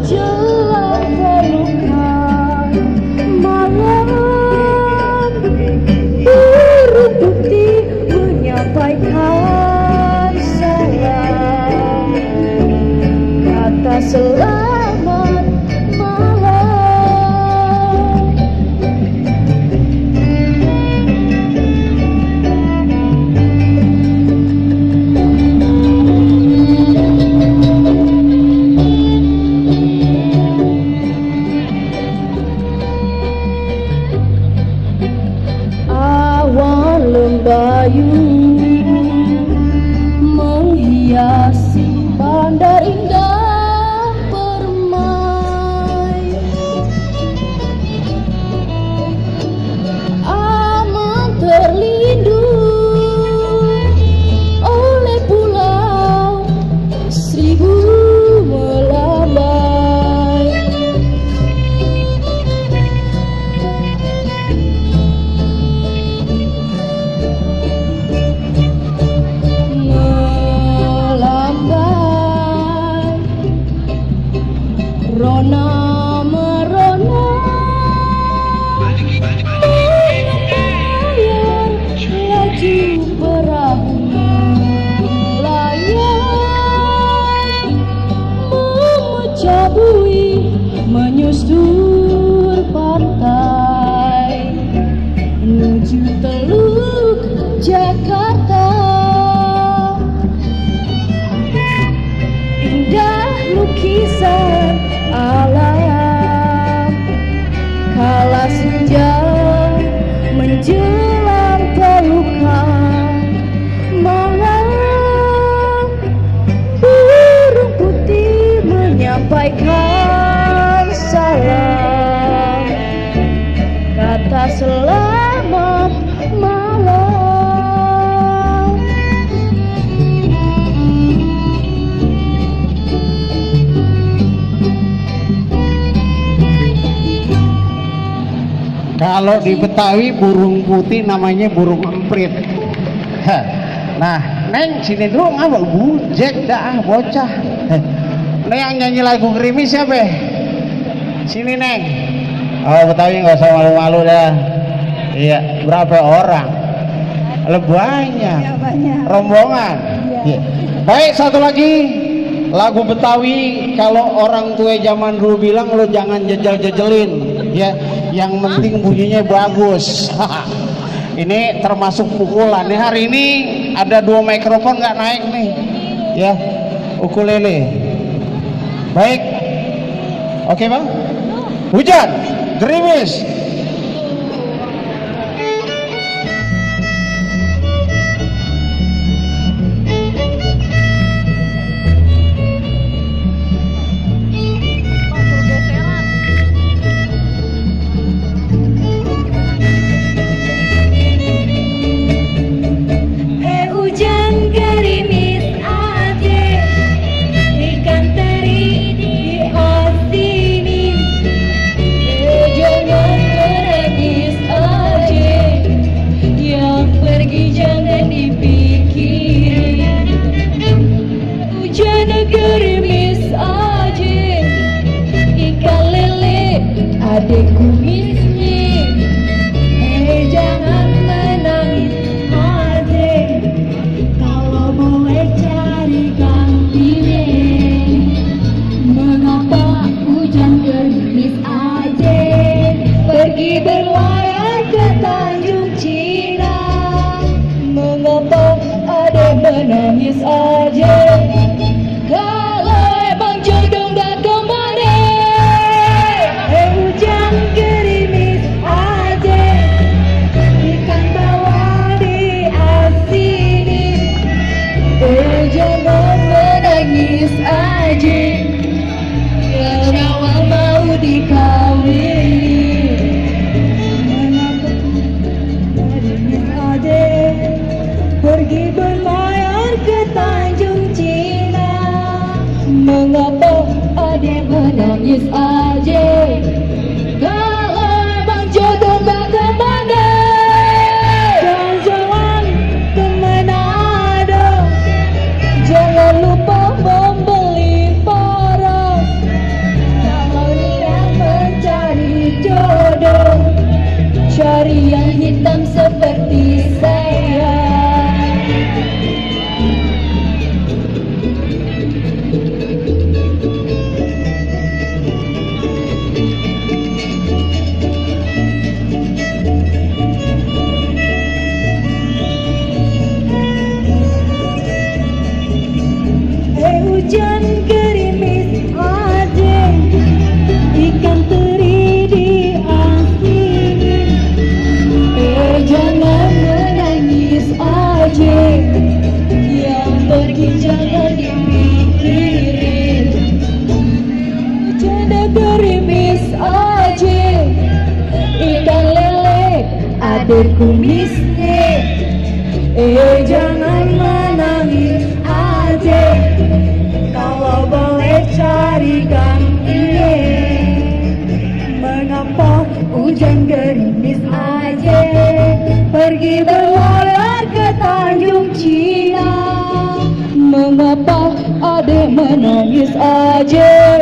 menjelang pelukan malam, burung putih menyampaikan salam, kata selamat malam. Awan lembayu menghiasi bandar indah permai, aman terlindung oleh pulau seribu melambai. Melambai, rona merona, melayar laju perahunya, layar memecah bui menyusur pantai menuju Teluk Jakarta. Indah lukisan alam kala senja menjelang pelukan malam, burung putih menyampaikan salam, kata selamat malam. Kalau di Betawi burung putih namanya burung emprit. Heh. Nah, Neng sini dulu ngapa bujek dah bocah. Neng yang nyanyi lagu Gerimis siapa? Sini Neng. Oh Betawi nggak usah malu-malu dah. Iya, berapa orang? Banyak. Ya, banyak. Rombongan. Iya. Baik, satu lagi lagu Betawi. Kalau orang tua zaman dulu bilang lo jangan jejel-jejelin, ya. Yang penting bunyinya bagus. Ini termasuk pukulan. Nih hari ini ada 2 mikrofon nggak naik nih, ya. Ukulele. Baik. Oke bang. Hujan, gerimis. Adik kumisnya, jangan menangis adik, kalau boleh cari gantinya. Mengapa hujan gerimis aja, pergi berlayar ke Tanjung Cina. Mengapa adik menangis aja, kalau emang jodoh dah kemana. Hujan gerimis aja, ikan bawal diasini. Jangan menangis aja, kalau mau dikawini. Mengapa gerimis aja, pergi berlayar ke Tanjung Cina. Mengapa adik menangis aja, kalau emang jodoh gak kemana. Jalan-jalan ke Manado, jangan lupa membeli barang. seperti saya. Hujan gerimis aja, ikan teri di asin. Jangan menangis aja, yang pergi jangan dipikirin. Hujan gerimis aja, ikan lele ada kumisnya. Jangan menangis aja, kalau boleh cari gantinya. Mengapa hujan gerimis aja, pergi berlayar ke Tanjung Cina. Mengapa adek menangis aja,